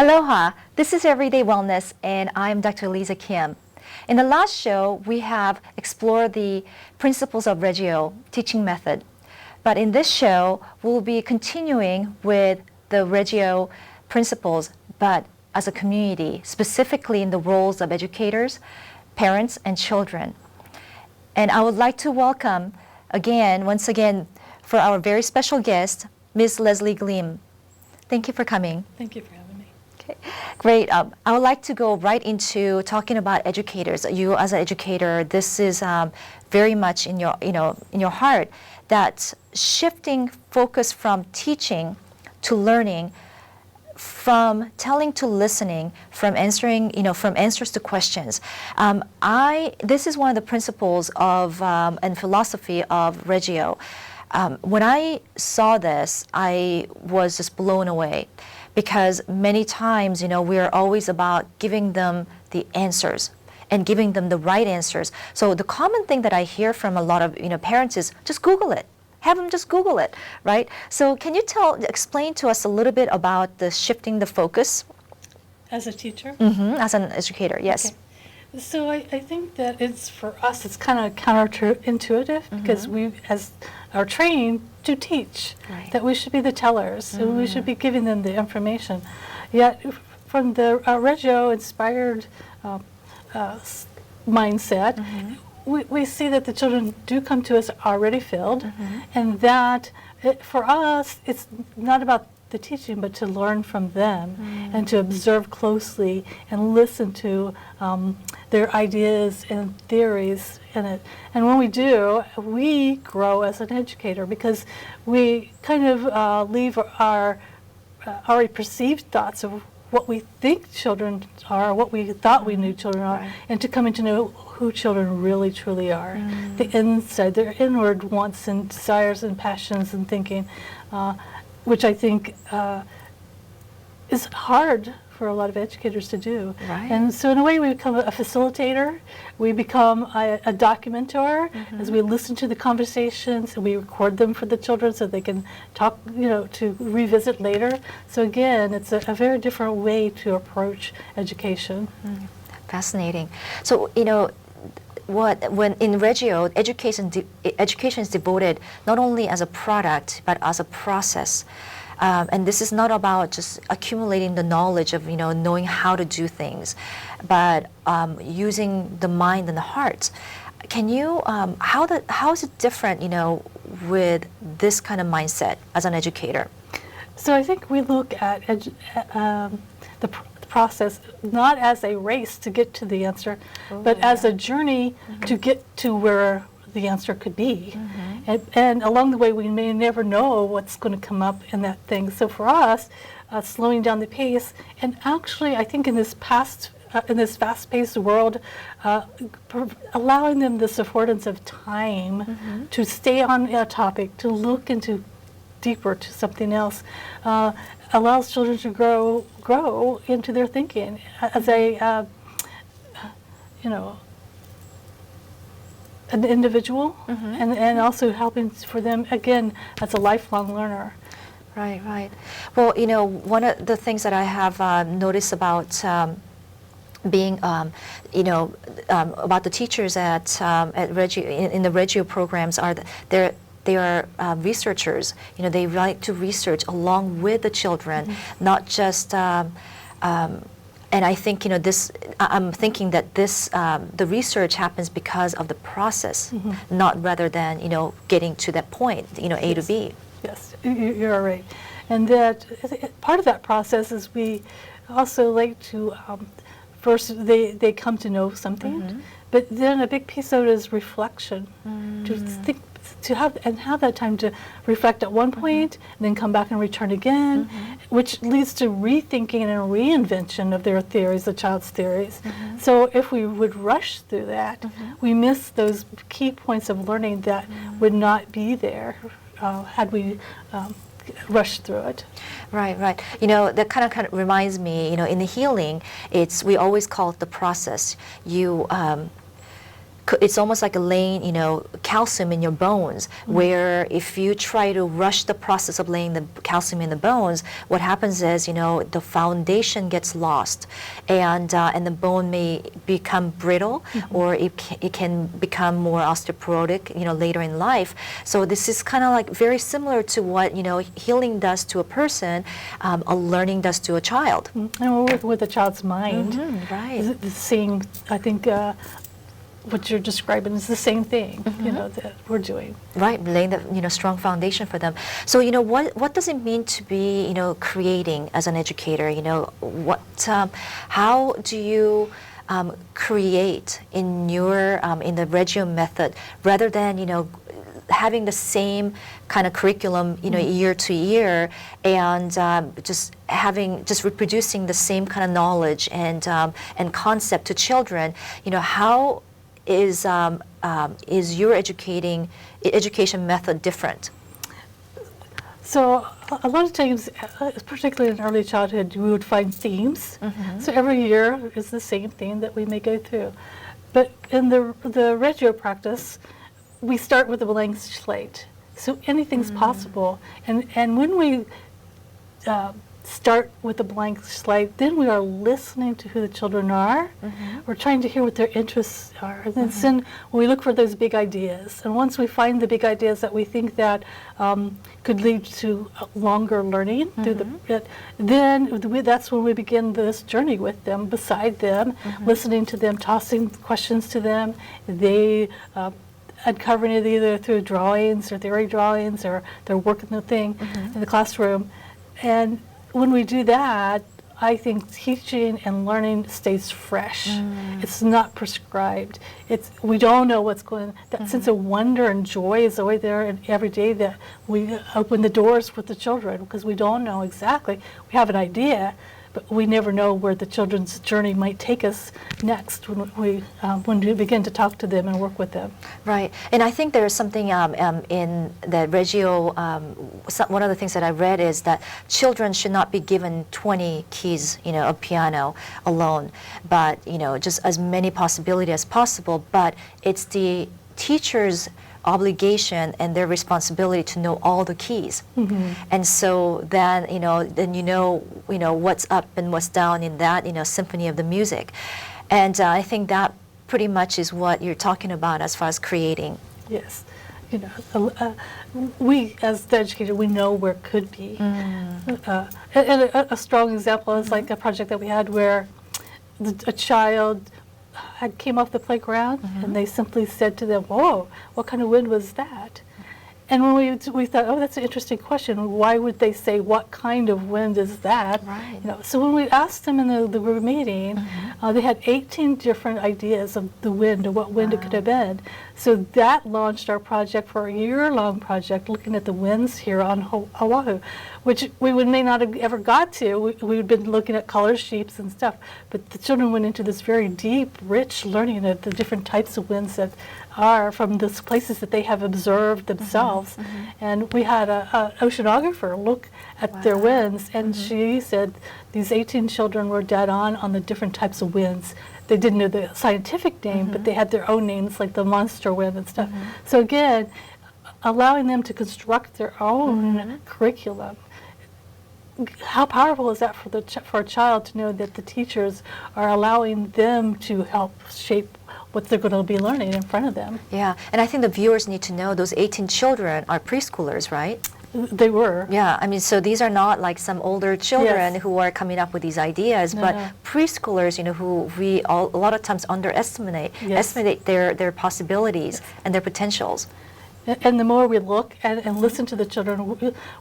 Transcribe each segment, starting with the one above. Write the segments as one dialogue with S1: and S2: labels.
S1: Aloha, this is Everyday Wellness and I'm Dr. Eliza Kim. In the last show, we have explored the principles of Reggio teaching method. But in this show, we'll be continuing with the Reggio principles, but as a community, specifically in the roles of educators, parents, and children. And I would like to welcome once again, for our very special guest, Ms. Leslie Gleim. Thank you for coming.
S2: Thank you for having me.
S1: Okay, great. I would like to go right into talking about educators. You, as an educator, this is very much in your, in your heart. That shifting focus from teaching to learning, from telling to listening, from answering, from answers to questions. This is one of the principles of and philosophy of Reggio. When I saw this, I was just blown away, because many times, we are always about giving them the answers and giving them the right answers. So the common thing that I hear from a lot of parents is just Google it. Have them just Google it, right? So can you explain to us a little bit about the shifting the focus?
S2: As a teacher?
S1: Mm-hmm. As an educator, yes.
S2: Okay. So I think that for us, it's kind of counterintuitive, because we are trained to teach,
S1: right,
S2: that we should be the tellers, and we should be giving them the information. Yet from the Reggio-inspired mindset, we see that the children do come to us already filled, and that for us, it's not about the teaching, but to learn from them and to observe closely and listen to their ideas and theories in it. And when we do, we grow as an educator, because we kind of leave our already perceived thoughts of what we think children are, what we thought we knew children are, and to come into know who children really truly are. The inside, their inward wants and desires and passions and thinking, which I think is hard for a lot of educators to do.
S1: Right.
S2: And so in a way, we become a facilitator, we become a documenter, as we listen to the conversations and we record them for the children so they can talk, to revisit later. So again, it's a very different way to approach education.
S1: Fascinating. So, when in Reggio, education is devoted not only as a product, but as a process. And this is not about just accumulating the knowledge of, knowing how to do things, but using the mind and the heart. Can you, how is it different, with this kind of mindset as an educator?
S2: So I think we look at the process not as a race to get to the answer, but as a journey to get to where the answer could be. And along the way, we may never know what's going to come up in that thing. So for us, slowing down the pace, and actually, I think in this fast-paced world, allowing them this affordance of time to stay on a topic, to look into deeper to something else, allows children to grow into their thinking as an individual, and also helping for them, again, as a lifelong learner.
S1: Right, right. Well, one of the things that I have noticed about being, about the teachers at Reggio, in the Reggio programs, are they are researchers. They like to research along with the children, not just. And I think I'm thinking that the research happens because of the process, not rather than getting to that point, A to B.
S2: Yes, you're right, and that part of that process is we also like to first they come to know something, but then a big piece of it is reflection, to think. To have that time to reflect at one point, and then come back and return again, which leads to rethinking and reinvention of their theories, the child's theories. So if we would rush through that, we miss those key points of learning that would not be there had we rushed through it.
S1: Right, right. That kind of reminds me, in the healing, we always call it the process. it's almost like laying, calcium in your bones, where if you try to rush the process of laying the calcium in the bones, what happens is, the foundation gets lost, and the bone may become brittle, or it can become more osteoporotic, later in life. So this is kind of like very similar to what, healing does to a person, a learning does to a child.
S2: And we're working with a child's mind.
S1: Right.
S2: Seeing, I think, what you're describing is the same thing, that we're doing.
S1: Right, laying the strong foundation for them. So what does it mean to be creating as an educator? How do you create in your in the Reggio method, rather than having the same kind of curriculum year to year, and just reproducing the same kind of knowledge and concept to children? How is your education method different?
S2: So a lot of times, particularly in early childhood, we would find themes. So every year is the same theme that we may go through. But in the Reggio practice, we start with a blank slate. So anything's possible. And when we start with a blank slate, then we are listening to who the children are. We're trying to hear what their interests are. And then we look for those big ideas. And once we find the big ideas that we think that could lead to longer learning, then that's when we begin this journey with them, beside them, listening to them, tossing questions to them. They uncovering it either through drawings or theory drawings, or they're working the thing in the classroom. And when we do that, I think teaching and learning stays fresh. It's not prescribed. We don't know what's going. That sense of wonder and joy is always there, and every day that we open the doors with the children, because we don't know exactly. We have an idea, but we never know where the children's journey might take us next when we begin to talk to them and work with them.
S1: Right, and I think there's something in the Reggio, one of the things that I read is that children should not be given 20 keys, of piano alone, but, just as many possibilities as possible, but it's the teacher's obligation and their responsibility to know all the keys. And so then what's up and what's down in that symphony of the music. And I think that pretty much is what you're talking about as far as creating.
S2: Yes. We as the educator, we know where it could be. And a strong example is like a project that we had where a child came off the playground, and they simply said to them, "Whoa, what kind of wind was that?" And when we thought, oh, that's an interesting question. Why would they say, what kind of wind is that?
S1: Right.
S2: So when we asked them in the group meeting, they had 18 different ideas of the wind, or what wind it could have been. So that launched our project for a year-long project looking at the winds here on Oahu, which we may not have ever got to. We'd been looking at color sheets and stuff, but the children went into this very deep, rich learning of the different types of winds that are from the places that they have observed themselves. And we had an oceanographer look at their winds, and she said these 18 children were dead on the different types of winds. They didn't know the scientific name, but they had their own names, like the monster wind and stuff. So again, allowing them to construct their own curriculum. How powerful is that for a child to know that the teachers are allowing them to help shape what they're going to be learning in front of them?
S1: Yeah, and I think the viewers need to know those 18 children are preschoolers, right?
S2: They were.
S1: Yeah, I mean, so these are not like some older children who are coming up with these ideas, but preschoolers, who we a lot of times underestimate their possibilities and their potentials.
S2: And the more we look and listen to the children,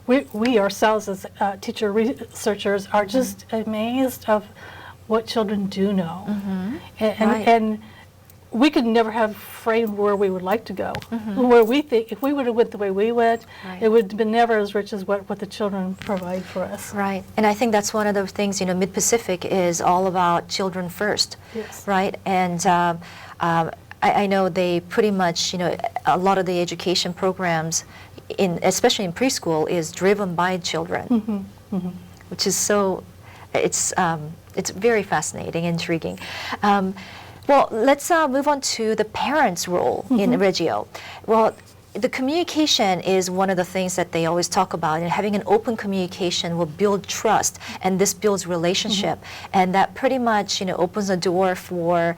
S2: we ourselves as teacher researchers are just amazed of what children do know. And we could never have framed where we would like to go. Where we think, if we would have went the way we went, it would have been never as rich as what the children provide for us.
S1: Right, and I think that's one of the things, Mid-Pacific is all about children first, right? And I know they pretty much, a lot of the education programs, especially in preschool, is driven by children, which is so, it's very fascinating, intriguing. Well, let's move on to the parents' role in Reggio. Well, the communication is one of the things that they always talk about, and having an open communication will build trust, and this builds relationship, and that pretty much, opens a door for,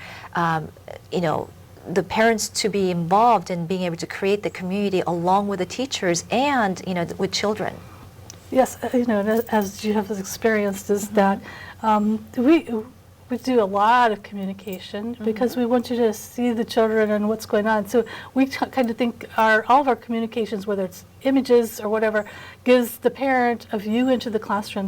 S1: the parents to be involved in being able to create the community along with the teachers and, with children.
S2: Yes, as you have experienced, is that we do a lot of communication because we want you to see the children and what's going on. So we kind of think all of our communications, whether it's images or whatever, gives the parent a view into the classroom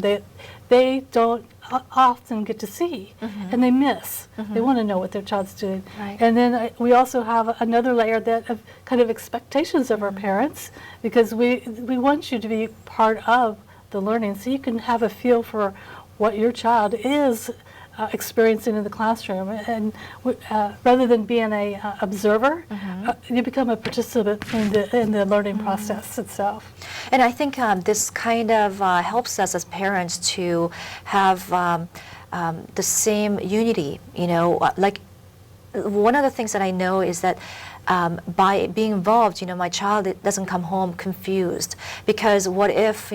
S2: they don't often get to see, and they miss. They want to know what their child's doing.
S1: Right.
S2: And then we also have another layer of kind of expectations of our parents, because we want you to be part of the learning, so you can have a feel for what your child is experiencing in the classroom, and rather than being a observer, you become a participant in the learning process itself.
S1: And I think this kind of helps us as parents to have the same unity. Like one of the things that I know is that by being involved, my child doesn't come home confused, because what if,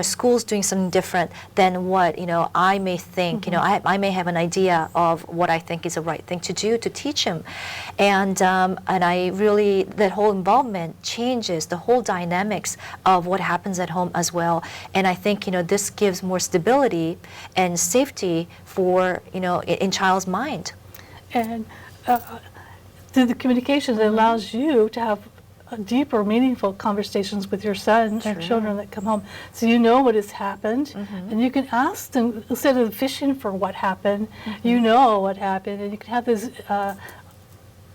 S1: school's doing something different than what, I may think, I may have an idea of what I think is the right thing to do to teach him. And I really, that whole involvement changes the whole dynamics of what happens at home as well. And I think, this gives more stability and safety for, in child's mind.
S2: And through the communication, it allows you to have deeper, meaningful conversations with your son or children that come home, so you know what has happened, and you can ask them, instead of fishing for what happened, you know what happened, and you can have these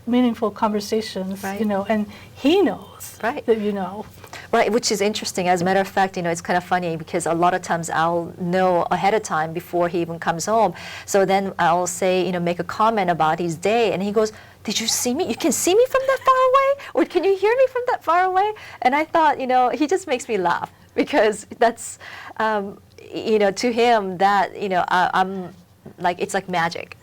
S2: meaningful conversations, and he knows that you know.
S1: Right, which is interesting. As a matter of fact, it's kind of funny because a lot of times I'll know ahead of time before he even comes home. So then I'll say, make a comment about his day, and he goes, "Did you see me? You can see me from that far away? Or can you hear me from that far away?" And I thought, he just makes me laugh, because that's, to him, that, I'm like, it's like magic.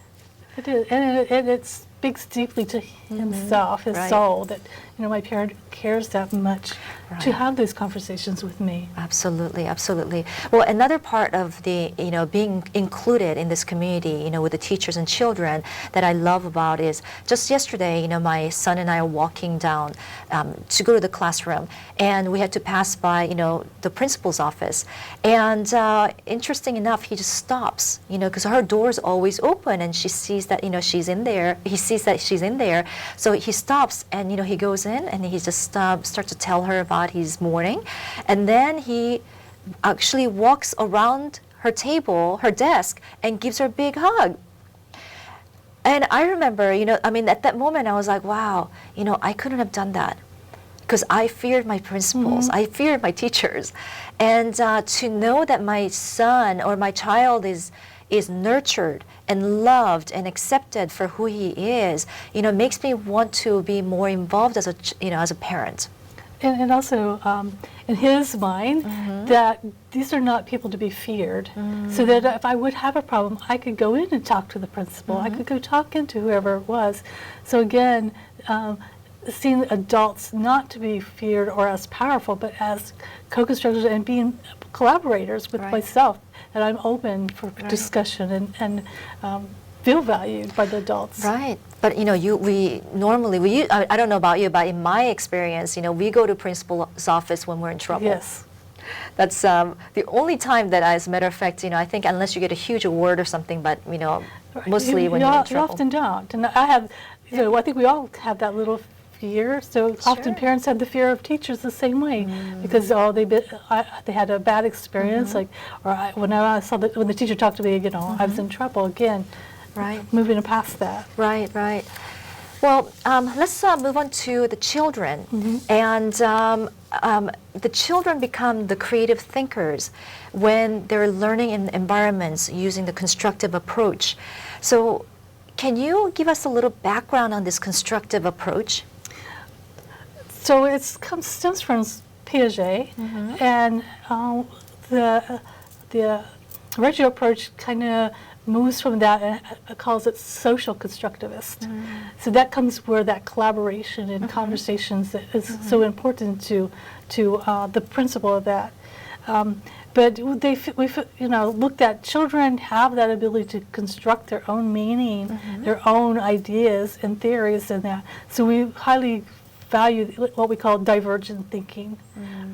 S2: It is, and it speaks deeply to himself, his soul, that, my parent cares that much to have these conversations with me.
S1: Absolutely, absolutely. Well, another part of the, being included in this community, with the teachers and children that I love about is just yesterday, my son and I are walking down to go to the classroom, and we had to pass by, the principal's office. And interesting enough, he just stops, because her door is always open, and she sees that, she's in there. He sees that she's in there. So he stops, and, he goes in, and he just starts to tell her about his morning. And then he actually walks around her table, her desk, and gives her a big hug. And I remember, at that moment I was like, wow, I couldn't have done that, because I feared my principals, I feared my teachers. And to know that my son or my child is nurtured and loved and accepted for who he is, makes me want to be more involved as a parent.
S2: And also, in his mind, that these are not people to be feared. So that if I would have a problem, I could go in and talk to the principal. I could go talk into whoever it was. So again, seeing adults not to be feared or as powerful, but as co-constructors and being collaborators with myself, that I'm open for discussion and feel valued by the adults.
S1: Right. But we normally, I don't know about you, but in my experience, we go to principal's office when we're in trouble.
S2: Yes.
S1: That's the only time that, as a matter of fact, I think, unless you get a huge award or something, but mostly when you're in trouble.
S2: You often don't. And I have, I think we all have that little fear. So often parents have the fear of teachers the same way, because they had a bad experience, when I saw when the teacher talked to me, I was in trouble again.
S1: Right.
S2: Moving past that.
S1: Right, right. Well, let's move on to the children. And the children become the creative thinkers when they're learning in environments using the constructive approach. So can you give us a little background on this constructive approach?
S2: So it stems from Piaget, and the Reggio approach kind of moves from that and calls it social constructivist. So that comes where that collaboration and conversations is so important to the principle of that. But we looked at children have that ability to construct their own meaning, their own ideas and theories and that. So we highly value what we call divergent thinking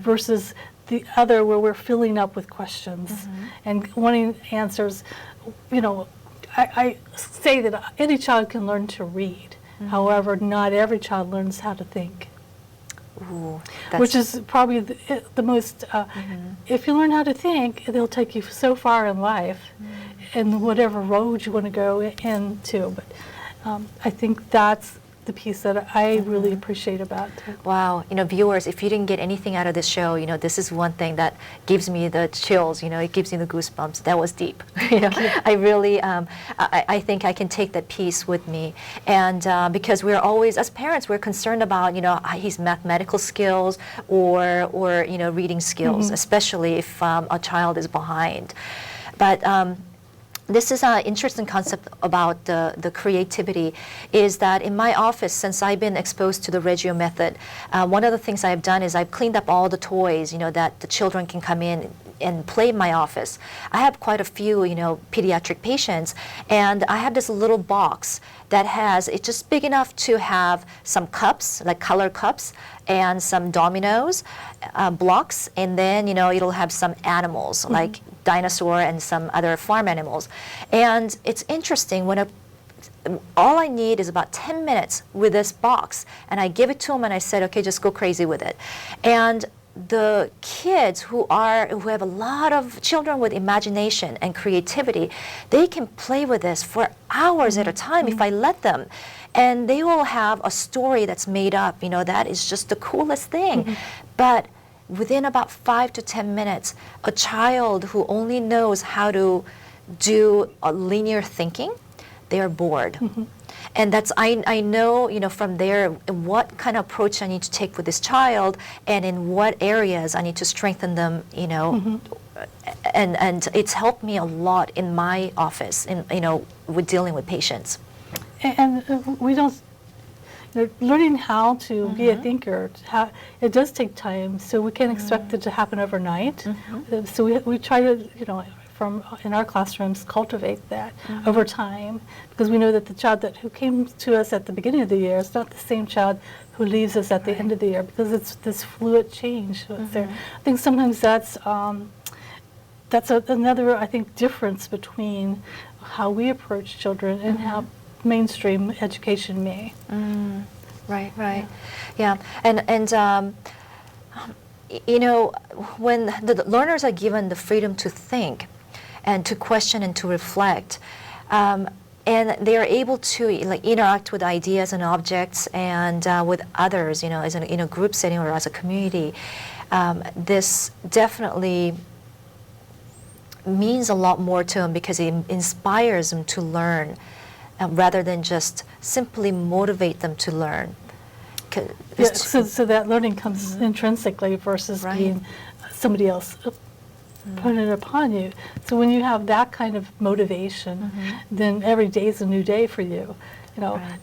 S2: versus the other where we're filling up with questions and wanting answers. I say that any child can learn to read. However, not every child learns how to think.
S1: Ooh,
S2: which is probably the most, if you learn how to think, it'll take you so far in life in whatever road you want to go into. But I think that's the piece that I really appreciate about it.
S1: Wow, viewers, if you didn't get anything out of this show, this is one thing that gives me the chills, it gives me the goosebumps. That was deep. I really, I think I can take that piece with me. And because we're always, as parents, we're concerned about, his mathematical skills or reading skills, especially if a child is behind. But this is an interesting concept about the creativity, is that in my office, since I've been exposed to the Reggio method, one of the things I've done is I've cleaned up all the toys, that the children can come in and play in my office. I have quite a few, pediatric patients, and I have this little box that it's just big enough to have some cups, like color cups, and some dominoes, blocks, and then, it'll have some animals, like dinosaur and some other farm animals. And it's interesting when all I need is about 10 minutes with this box, and I give it to them and I said, okay, just go crazy with it. And the kids who have a lot of children with imagination and creativity, they can play with this for hours at a time if I let them. And they will have a story that's made up, that is just the coolest thing. But within about 5 to 10 minutes, a child who only knows how to do a linear thinking, they are bored. And that's, I know, from there, what kind of approach I need to take with this child and in what areas I need to strengthen them, and it's helped me a lot in my office, with dealing with patients.
S2: And we don't, learning how to be a thinker, it does take time, so we can't expect it to happen overnight. So we try to, in our classrooms, cultivate that over time, because we know that the child who came to us at the beginning of the year is not the same child who leaves us at the end of the year, because it's this fluid change. There. I think sometimes that's another, I think, difference between how we approach children and how mainstream education may.
S1: Right. Yeah. And when the learners are given the freedom to think and to question and to reflect, and they are able to interact with ideas and objects and with others, as in a group setting or as a community, this definitely means a lot more to them, because it inspires them to learn, rather than just simply motivate them to learn.
S2: Yeah, so that learning comes intrinsically versus being somebody else putting it upon you. So when you have that kind of motivation, then every day is a new day for you.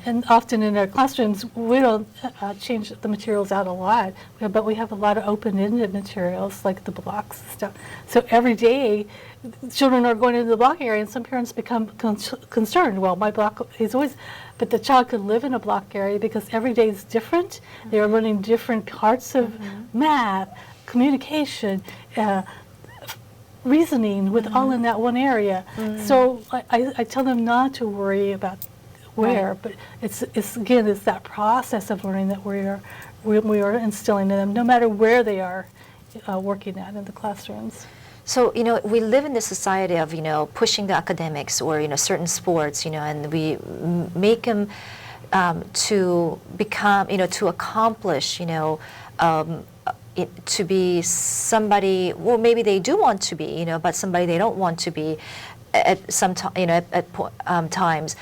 S2: And often in our classrooms, we don't change the materials out a lot, but we have a lot of open-ended materials like the blocks and stuff. So every day, children are going into the block area, and some parents become concerned. Well, my block is always, but the child could live in a block area because every day is different. They are learning different parts of math, communication, reasoning, with all in that one area. So I tell them not to worry about where, but it's that process of learning that we are instilling in them, no matter where they are working at in the classrooms.
S1: So, we live in this society of, pushing the academics or, certain sports, and we make them to become, to accomplish, to be somebody, well, maybe they do want to be, but somebody they don't want to be at some times.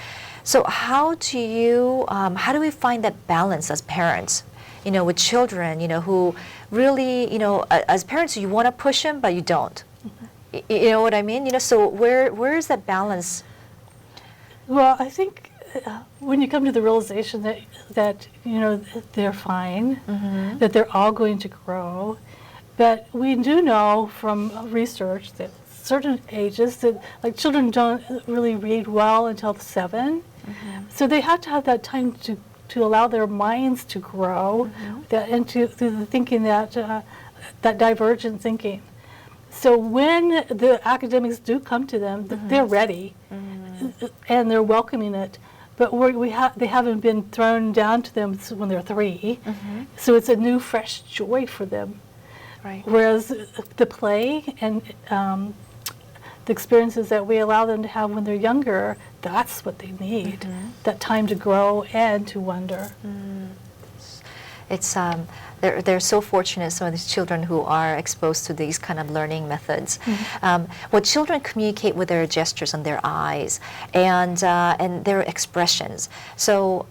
S1: So how do we find that balance as parents, with children, who really, as parents, you want to push them, but you don't. You know what I mean? So where is that balance?
S2: Well, I think when you come to the realization that they're fine, that they're all going to grow, but we do know from research that certain ages that like children don't really read well until 7, so they have to have that time to allow their minds to grow, and through the thinking that divergent thinking. So when the academics do come to them, they're ready, and they're welcoming it. But they haven't been thrown down to them when they're 3, so it's a new, fresh joy for them.
S1: Right.
S2: Whereas the play and the experiences that we allow them to have when they're younger, that's what they need, that time to grow and to wonder.
S1: It's they're so fortunate, some of these children who are exposed to these kind of learning methods. Well, children communicate with their gestures and their eyes and their expressions. So,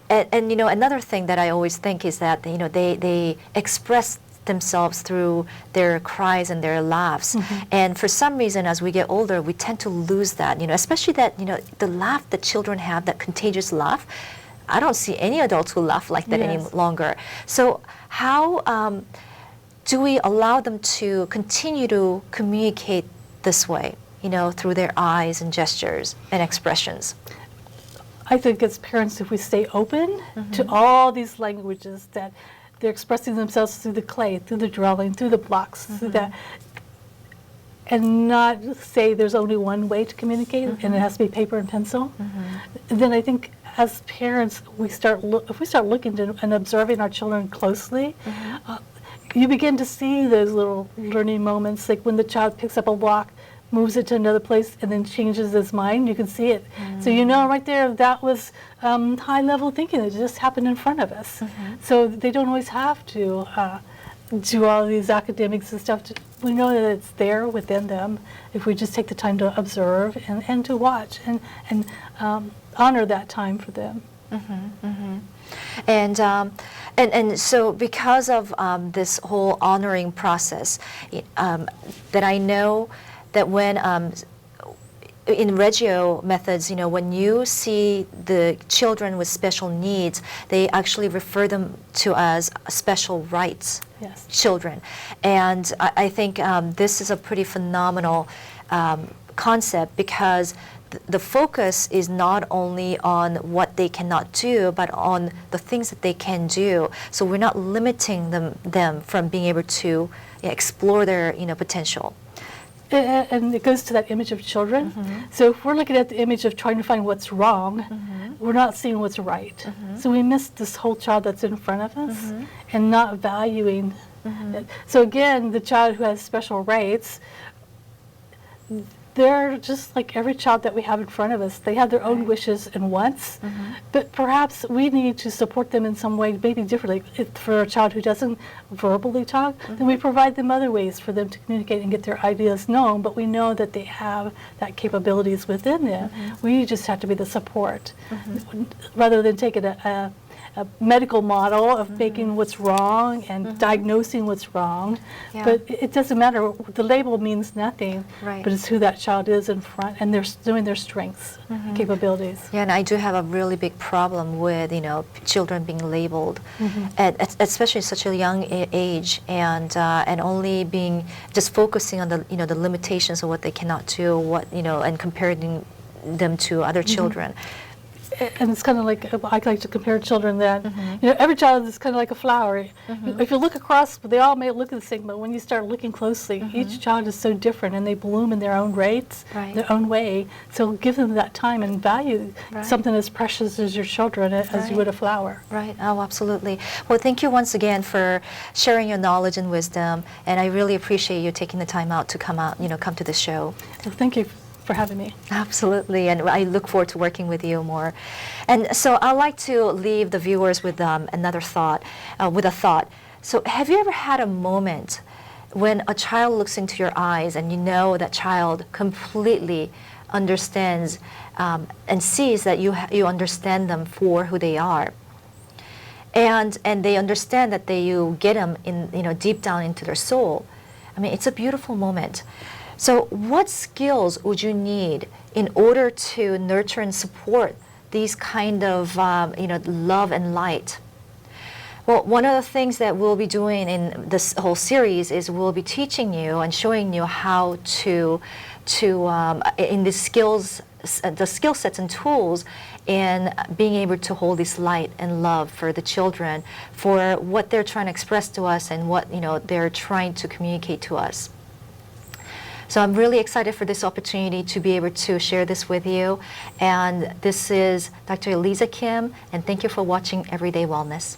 S1: and another thing that I always think is that they express themselves through their cries and their laughs. And for some reason, as we get older, we tend to lose that. Especially that the laugh that children have, that contagious laugh. I don't see any adults who laugh like that any longer. So how do we allow them to continue to communicate this way, through their eyes and gestures and expressions?
S2: I think as parents, if we stay open to all these languages, that they're expressing themselves through the clay, through the drawing, through the blocks, through that, and not say there's only one way to communicate and it has to be paper and pencil, then I think as parents, if we start looking and observing our children closely, you begin to see those little learning moments, like when the child picks up a block, moves it to another place, and then changes his mind. You can see it. So right there, that was high-level thinking. It just happened in front of us. So they don't always have to do all these academics and stuff. We know that it's there within them if we just take the time to observe and to watch and honor that time for them.
S1: And so because of this whole honoring process, that I know that when in Reggio methods, when you see the children with special needs, they actually refer them to as special rights children. And I think this is a pretty phenomenal concept, because the focus is not only on what they cannot do, but on the things that they can do. So we're not limiting them from being able to explore their potential.
S2: And it goes to that image of children. So if we're looking at the image of trying to find what's wrong, we're not seeing what's right. So we miss this whole child that's in front of us and not valuing it. So again, the child who has special rights, they're just like every child that we have in front of us. They have their own wishes and wants, but perhaps we need to support them in some way, maybe differently. If for a child who doesn't verbally talk, then we provide them other ways for them to communicate and get their ideas known, but we know that they have that capabilities within them. We just have to be the support, rather than taking a medical model of making what's wrong and diagnosing what's wrong. But it doesn't matter. The label means nothing, but it's who that child is in front, and they're doing their strengths, capabilities.
S1: Yeah, and I do have a really big problem with children being labeled, especially at such a young age, and only being just focusing on the limitations of what they cannot do, and comparing them to other children.
S2: And it's kind of like, I like to compare children that, every child is kind of like a flower. If you look across, they all may look the same, but when you start looking closely, each child is so different, and they bloom in their own rates, their own way. So give them that time and value something as precious as your children, as you would a flower.
S1: Right. Oh, absolutely. Well, thank you once again for sharing your knowledge and wisdom, and I really appreciate you taking the time out to come to the show.
S2: So thank you for having me.
S1: Absolutely, and I look forward to working with you more. And so I'd like to leave the viewers with another thought, with a thought. So have you ever had a moment when a child looks into your eyes and that child completely understands and sees that you understand them for who they are, and they understand that you get them in deep down into their soul? I mean, it's a beautiful moment. So what skills would you need in order to nurture and support these kind of love and light? Well, one of the things that we'll be doing in this whole series is we'll be teaching you and showing you how to in the skill sets and tools in being able to hold this light and love for the children, for what they're trying to express to us and what they're trying to communicate to us. So I'm really excited for this opportunity to be able to share this with you. And this is Dr. Eliza Kim, and thank you for watching Everyday Wellness.